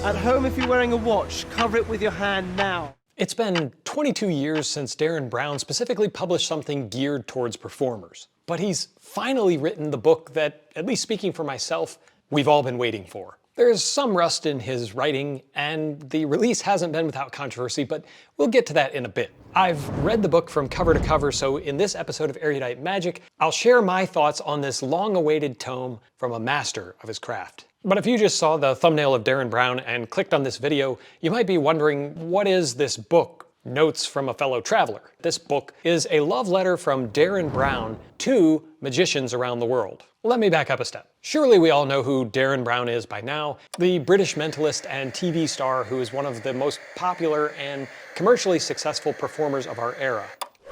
At home, if you're wearing a watch, cover it with your hand now. It's been 22 years since Derren Brown specifically published something geared towards performers. But he's finally written the book that, at least speaking for myself, we've all been waiting for. There's some rust in his writing, and the release hasn't been without controversy, but we'll get to that in a bit. I've read the book from cover to cover, so in this episode of Erudite Magic, I'll share my thoughts on this long-awaited tome from a master of his craft. But if you just saw the thumbnail of Derren Brown and clicked on this video, you might be wondering, what is this book? Notes from a Fellow Traveler. This book is a love letter from Derren Brown to magicians around the world. Let me back up a step. Surely we all know who Derren Brown is by now, the British mentalist and TV star who is one of the most popular and commercially successful performers of our era.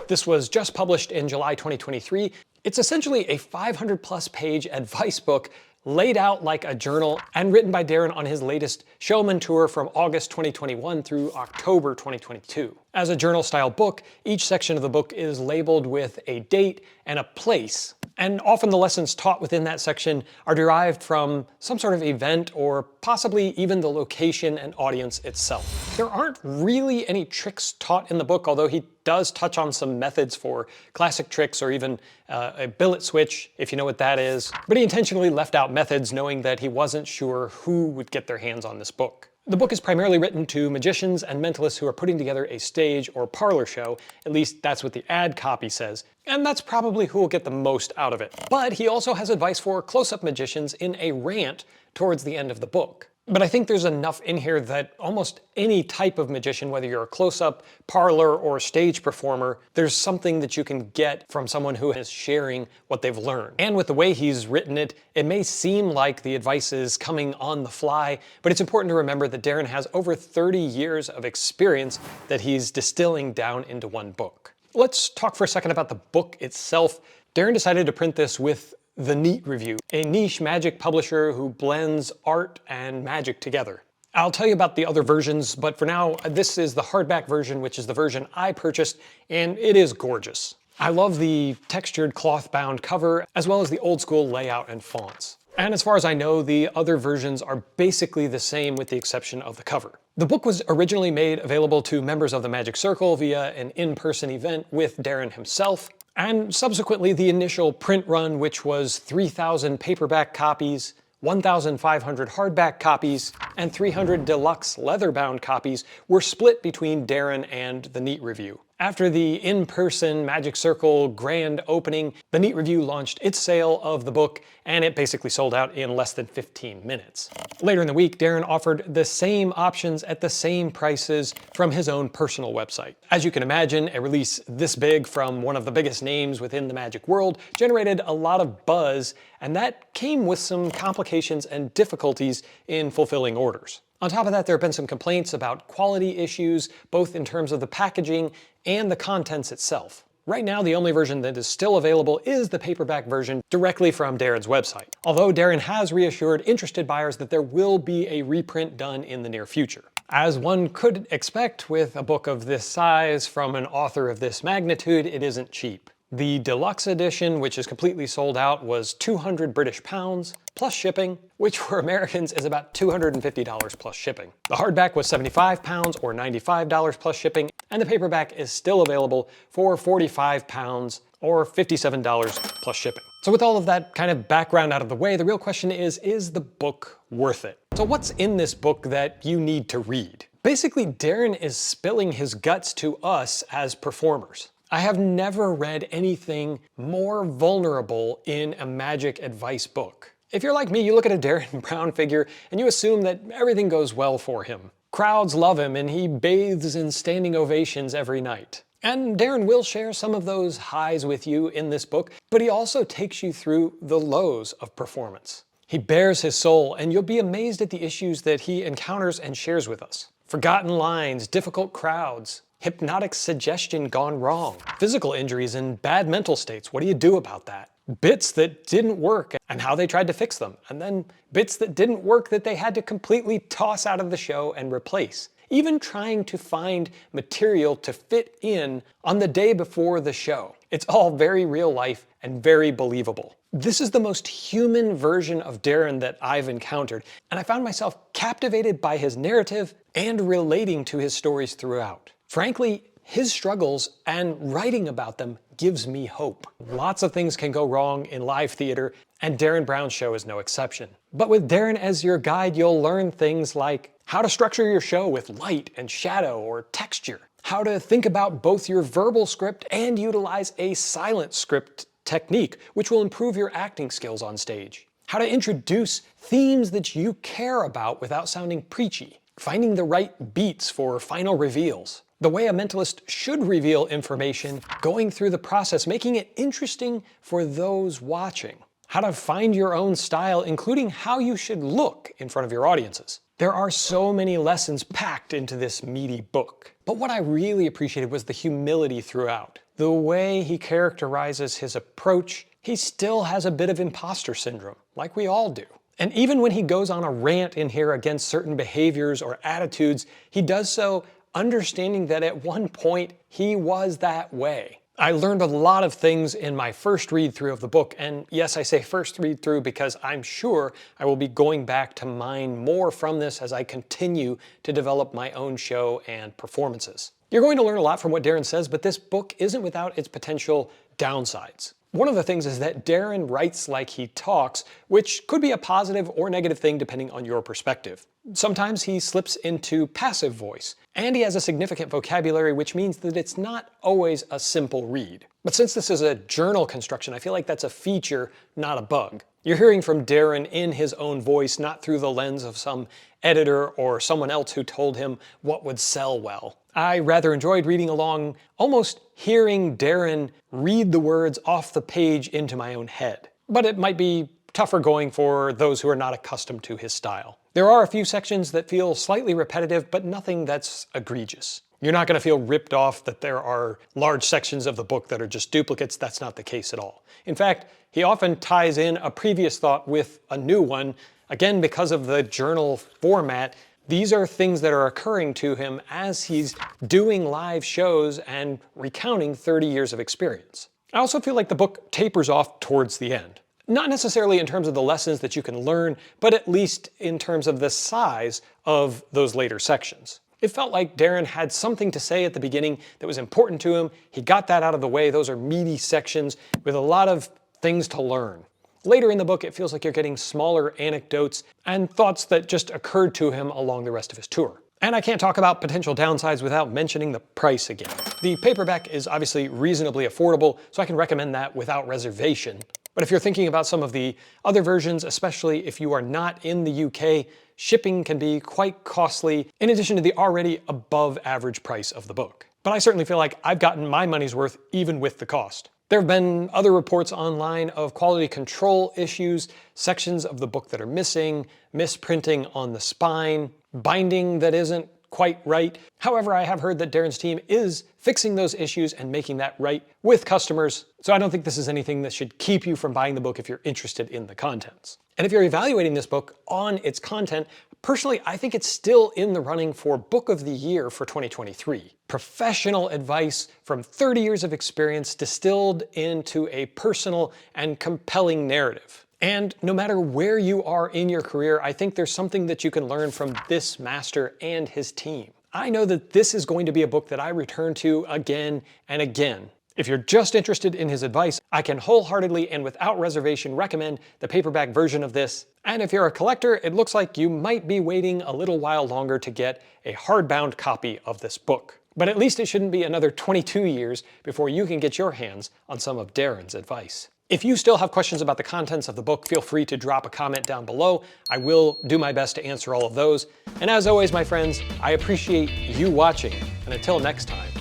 This was just published in July 2023. It's essentially a 500+ page advice book laid out like a journal and written by Derren on his latest showman tour from August 2021 through October 2022. As a journal-style book, each section of the book is labeled with a date and a place, and often the lessons taught within that section are derived from some sort of event or possibly even the location and audience itself. There aren't really any tricks taught in the book, although he does touch on some methods for classic tricks or even a billet switch, if you know what that is. But he intentionally left out methods knowing that he wasn't sure who would get their hands on this book. The book is primarily written to magicians and mentalists who are putting together a stage or parlor show. At least that's what the ad copy says. And that's probably who will get the most out of it. But he also has advice for close-up magicians in a rant towards the end of the book. But I think there's enough in here that almost any type of magician, whether you're a close-up, parlor, or stage performer, there's something that you can get from someone who is sharing what they've learned. And with the way he's written it, it may seem like the advice is coming on the fly, but it's important to remember that Derren has over 30 years of experience that he's distilling down into one book. Let's talk for a second about the book itself. Derren decided to print this with The Neat Review, a niche magic publisher who blends art and magic together. I'll tell you about the other versions, but for now, this is the hardback version, which is the version I purchased, and it is gorgeous. I love the textured cloth-bound cover, as well as the old-school layout and fonts. And as far as I know, the other versions are basically the same with the exception of the cover. The book was originally made available to members of the Magic Circle via an in-person event with Derren himself, and subsequently the initial print run, which was 3,000 paperback copies, 1,500 hardback copies, and 300 deluxe leather-bound copies, were split between Derren and The Neat Review. After the in-person Magic Circle grand opening, The Neat Review launched its sale of the book, and it basically sold out in less than 15 minutes. Later in the week, Derren offered the same options at the same prices from his own personal website. As you can imagine, a release this big from one of the biggest names within the magic world generated a lot of buzz, and that came with some complications and difficulties in fulfilling orders. On top of that, there have been some complaints about quality issues, both in terms of the packaging and the contents itself. Right now, the only version that is still available is the paperback version directly from Derren's website. Although Derren has reassured interested buyers that there will be a reprint done in the near future. As one could expect with a book of this size from an author of this magnitude, it isn't cheap. The deluxe edition, which is completely sold out, was 200 British pounds plus shipping, which for Americans is about $250 plus shipping. The hardback was 75 pounds or $95 plus shipping, and the paperback is still available for 45 pounds or $57 plus shipping. So with all of that kind of background out of the way, the real question is the book worth it? So what's in this book that you need to read? Basically, Derren is spilling his guts to us as performers. I have never read anything more vulnerable in a magic advice book. If you're like me, you look at a Derren Brown figure and you assume that everything goes well for him. Crowds love him and he bathes in standing ovations every night. And Derren will share some of those highs with you in this book, but he also takes you through the lows of performance. He bares his soul, and you'll be amazed at the issues that he encounters and shares with us. Forgotten lines, difficult crowds, hypnotic suggestion gone wrong, physical injuries and bad mental states. What do you do about that? Bits that didn't work and how they tried to fix them, and then bits that didn't work that they had to completely toss out of the show and replace. even trying to find material to fit in on the day before the show. It's all very real life and very believable. This is the most human version of Derren that I've encountered, and I found myself captivated by his narrative and relating to his stories throughout. Frankly, his struggles and writing about them gives me hope. Lots of things can go wrong in live theater, and Derren Brown's show is no exception. But with Derren as your guide, you'll learn things like how to structure your show with light and shadow or texture, how to think about both your verbal script and utilize a silent script technique, which will improve your acting skills on stage, how to introduce themes that you care about without sounding preachy, finding the right beats for final reveals, the way a mentalist should reveal information, going through the process, making it interesting for those watching, how to find your own style, including how you should look in front of your audiences. There are so many lessons packed into this meaty book. But what I really appreciated was the humility throughout. The way he characterizes his approach, he still has a bit of imposter syndrome, like we all do. And even when he goes on a rant in here against certain behaviors or attitudes, he does so understanding that at one point he was that way. I learned a lot of things in my first read through of the book, and yes, I say first read through because I'm sure I will be going back to mine more from this as I continue to develop my own show and performances. You're going to learn a lot from what Derren says, but this book isn't without its potential downsides. One of the things is that Derren writes like he talks, which could be a positive or negative thing depending on your perspective. Sometimes he slips into passive voice, and he has a significant vocabulary, which means that it's not always a simple read. But since this is a journal construction, I feel like that's a feature, not a bug. You're hearing from Derren in his own voice, not through the lens of some editor or someone else who told him what would sell well. I rather enjoyed reading along, almost hearing Derren read the words off the page into my own head. But it might be tougher going for those who are not accustomed to his style. There are a few sections that feel slightly repetitive, but nothing that's egregious. You're not going to feel ripped off that there are large sections of the book that are just duplicates. That's not the case at all. In fact, he often ties in a previous thought with a new one. Again, because of the journal format, these are things that are occurring to him as he's doing live shows and recounting 30 years of experience. I also feel like the book tapers off towards the end. Not necessarily in terms of the lessons that you can learn, but at least in terms of the size of those later sections. It felt like Derren had something to say at the beginning that was important to him. He got that out of the way. Those are meaty sections with a lot of things to learn. Later in the book, it feels like you're getting smaller anecdotes and thoughts that just occurred to him along the rest of his tour. And I can't talk about potential downsides without mentioning the price again. The paperback is obviously reasonably affordable, so I can recommend that without reservation. But if you're thinking about some of the other versions, especially if you are not in the UK, shipping can be quite costly in addition to the already above average price of the book. But I certainly feel like I've gotten my money's worth even with the cost. There have been other reports online of quality control issues, sections of the book that are missing, misprinting on the spine, binding that isn't quite right. However, I have heard that Derren's team is fixing those issues and making that right with customers, so I don't think this is anything that should keep you from buying the book if you're interested in the contents. And if you're evaluating this book on its content, personally, I think it's still in the running for Book of the Year for 2023. Professional advice from 30 years of experience distilled into a personal and compelling narrative. And no matter where you are in your career, I think there's something that you can learn from this master and his team. I know that this is going to be a book that I return to again and again. If you're just interested in his advice, I can wholeheartedly and without reservation recommend the paperback version of this. And if you're a collector, it looks like you might be waiting a little while longer to get a hardbound copy of this book. But at least it shouldn't be another 22 years before you can get your hands on some of Derren's advice. If you still have questions about the contents of the book, feel free to drop a comment down below. I will do my best to answer all of those. And as always, my friends, I appreciate you watching. And until next time,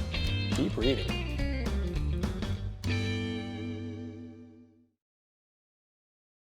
keep reading.